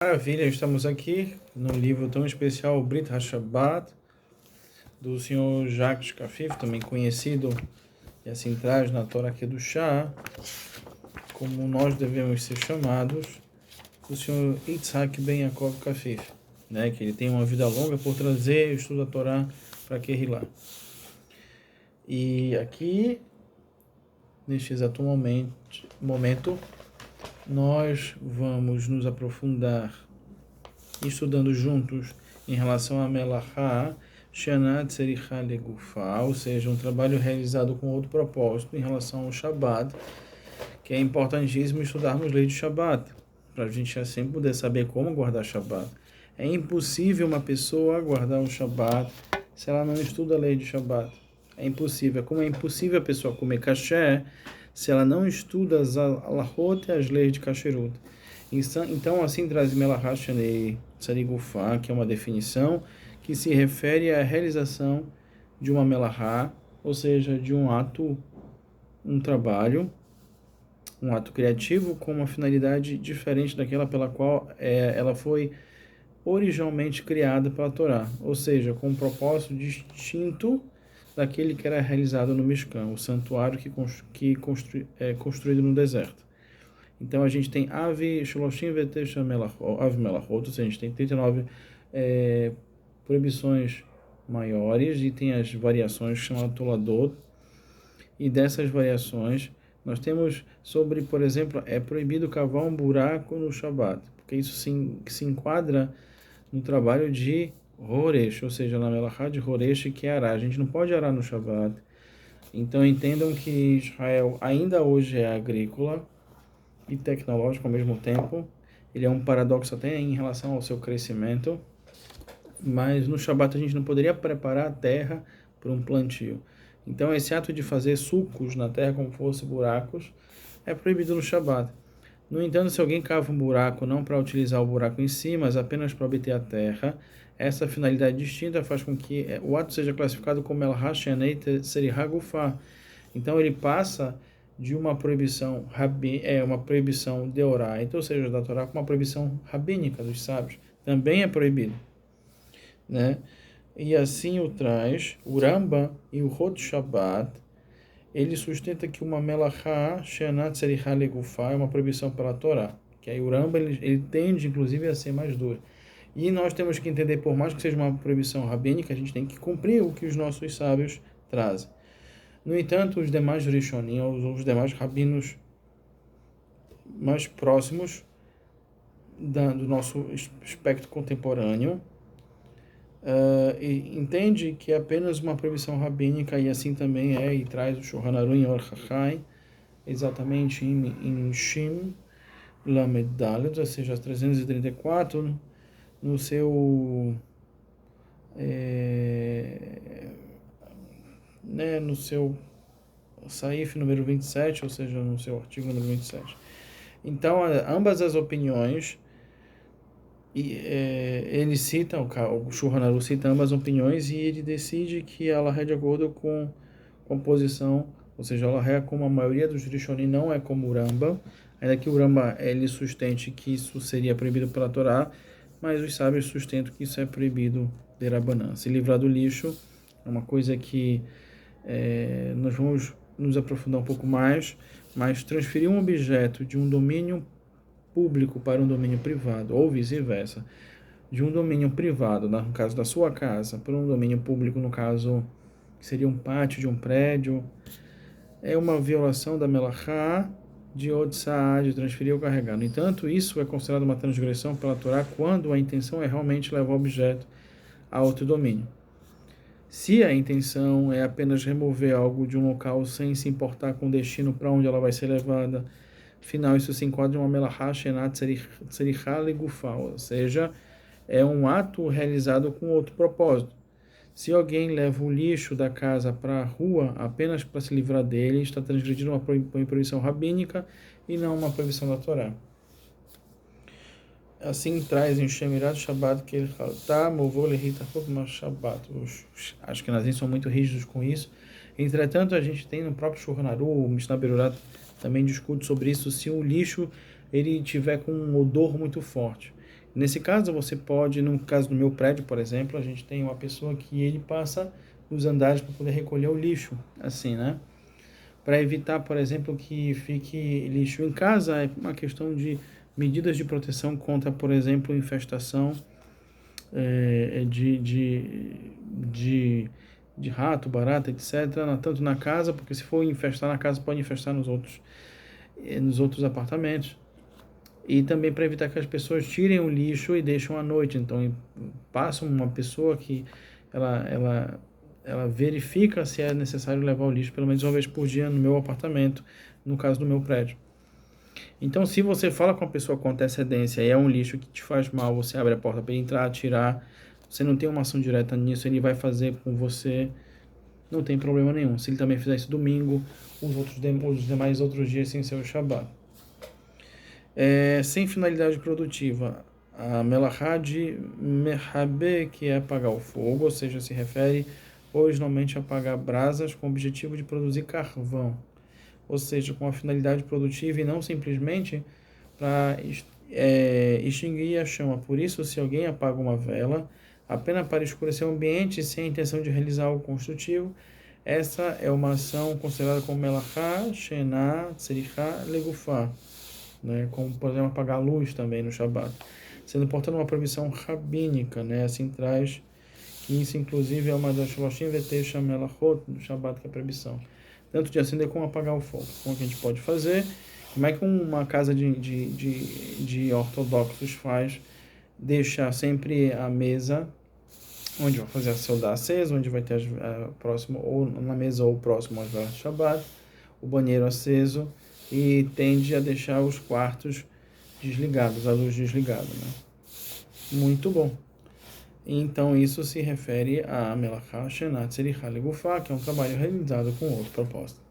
Maravilha, estamos aqui no livro tão especial, Brit HaShabbat, do senhor Jacques Kafif, também conhecido, e assim traz na Torá Kedushá, como nós devemos ser chamados, do senhor Yitzhak Ben Yaakov Kafif, né, que ele tem uma vida longa por trazer o estudo da Torá para Kehilá. E aqui, neste exato momento, nós vamos nos aprofundar estudando juntos em relação a Melachá, Shana Tzericha Legufá, ou seja, um trabalho realizado com outro propósito em relação ao Shabbat, que é importantíssimo estudarmos lei de Shabbat, para a gente assim poder saber como guardar Shabbat. É impossível uma pessoa guardar o Shabbat se ela não estuda a lei de Shabbat. É impossível. Como é impossível a pessoa comer kasher se ela não estuda as alahot e as leis de kasherut. Então, assim traz Melachá Shanei Tzarigufá, que é uma definição que se refere à realização de uma melachá, ou seja, de um ato, um trabalho, um ato criativo com uma finalidade diferente daquela pela qual ela foi originalmente criada pela Torá, ou seja, com um propósito distinto daquele que era realizado no Mishkan, o santuário é construído no deserto. Então a gente tem Avi Shloshim Vetesha Melachot, ou seja, a gente tem 39 proibições maiores e tem as variações chamadas Toladot. E dessas variações nós temos sobre, por exemplo, é proibido cavar um buraco no Shabat, porque isso se enquadra no trabalho de Horesh, ou seja, na Melachá de Horesh, que é arar. A gente não pode arar no Shabat. Então entendam que Israel ainda hoje é agrícola e tecnológico ao mesmo tempo. Ele é um paradoxo até em relação ao seu crescimento, mas no Shabat a gente não poderia preparar a terra para um plantio. Então esse ato de fazer sulcos na terra como fosse buracos é proibido no Shabat. No entanto, se alguém cava um buraco não para utilizar o buraco em si, mas apenas para obter a terra, essa finalidade distinta faz com que o ato seja classificado como Melachá Shenei Tzericha Gufá. Então ele passa de uma proibição uma proibição deoraita, ou seja, da Torá, com uma proibição rabínica dos sábios, também é proibido, né? E assim o traz o Rambam e o Hod Shabbat. Ele sustenta que uma melachá she'ena tzericha legufá é uma proibição pela Torá, que aí o Rambam ele tende inclusive a ser mais duro. E nós temos que entender, por mais que seja uma proibição rabínica, a gente tem que cumprir o que os nossos sábios trazem. No entanto, os demais Rishonim, os demais rabinos mais próximos do nosso espectro contemporâneo, entende que é apenas uma proibição rabínica, e assim também e traz o Shulchan Aruch em Orach Chai, exatamente em Shim Lamed Dalet, ou seja, 334, no seu no seu Saif número 27, ou seja, no seu artigo número 27. Então, ambas as opiniões, ele cita, o Shulchan Aruch cita ambas as opiniões, e ele decide que ela é de acordo com a posição, ou seja, ela é como a maioria dos Rishonim, não é como o Rambam, ainda que o Rambam ele sustente que isso seria proibido pela Torá, mas os sábios sustentam que isso é proibido de Rabanan. Se livrar do lixo é uma coisa que nós vamos nos aprofundar um pouco mais, mas transferir um objeto de um domínio público para um domínio privado, ou vice-versa, de um domínio privado, no caso da sua casa, para um domínio público, no caso que seria um pátio de um prédio, é uma violação da melachá de Odsá, de transferir ou carregar. No entanto, isso é considerado uma transgressão pela Torá quando a intenção é realmente levar o objeto a outro domínio. Se a intenção é apenas remover algo de um local sem se importar com o destino para onde ela vai ser levada, afinal isso se enquadra em uma melachá she'ena tzericha legufá, ou seja, é um ato realizado com outro propósito. Se alguém leva o lixo da casa para a rua apenas para se livrar dele, está transgredindo uma proibição rabínica e não uma proibição da Torá. Assim traz em Shemirat Shabbat que ele fala, tá, movou lehita Shabbat. Os ashkenazim são muito rígidos com isso. Entretanto, a gente tem no próprio Shulchan Aruch, o Mishnah Berurat também discute sobre isso, se o lixo ele tiver com um odor muito forte. Nesse caso, você pode, no caso do meu prédio, por exemplo, a gente tem uma pessoa que ele passa os andares para poder recolher o lixo, assim, né? Para evitar, por exemplo, que fique lixo em casa, é uma questão de medidas de proteção contra, por exemplo, infestação de rato, barata, etc., tanto na casa, porque se for infestar na casa, pode infestar nos outros apartamentos. E também para evitar que as pessoas tirem o lixo e deixem à noite. Então, passa uma pessoa que ela verifica se é necessário levar o lixo pelo menos uma vez por dia no meu apartamento, no caso do meu prédio. Então, se você fala com a pessoa com antecedência e é um lixo que te faz mal, você abre a porta para ele entrar, tirar, você não tem uma ação direta nisso, ele vai fazer com você, não tem problema nenhum. Se ele também fizer isso domingo, os demais outros dias sem ser o Shabat. Sem finalidade produtiva, a melachá de mehabe, que é apagar o fogo, ou seja, se refere originalmente a apagar brasas com o objetivo de produzir carvão, ou seja, com a finalidade produtiva e não simplesmente para extinguir a chama. Por isso, se alguém apaga uma vela apenas para escurecer o ambiente sem a intenção de realizar algo construtivo, essa é uma ação considerada como melachá, shená, tzerichá, legufá, né? Como, por exemplo, apagar a luz também no Shabat, sendo, portanto, uma proibição rabínica, né? Assim traz que isso, inclusive, é uma das shloshim vetesha melachot do Shabat, que é a proibição, tanto de acender como apagar o fogo. Como que a gente pode fazer? Como é que uma casa de ortodoxos faz? Deixar sempre a mesa onde vai fazer a seudah acesa, onde vai ter próximo, ou na mesa ou próximo às velas de Shabat, o banheiro aceso, e tende a deixar os quartos desligados, a luz desligada, né? Muito bom. Então, isso se refere a Melachá Shenat Tzerichá Legufá, que é um trabalho realizado com outro propósito.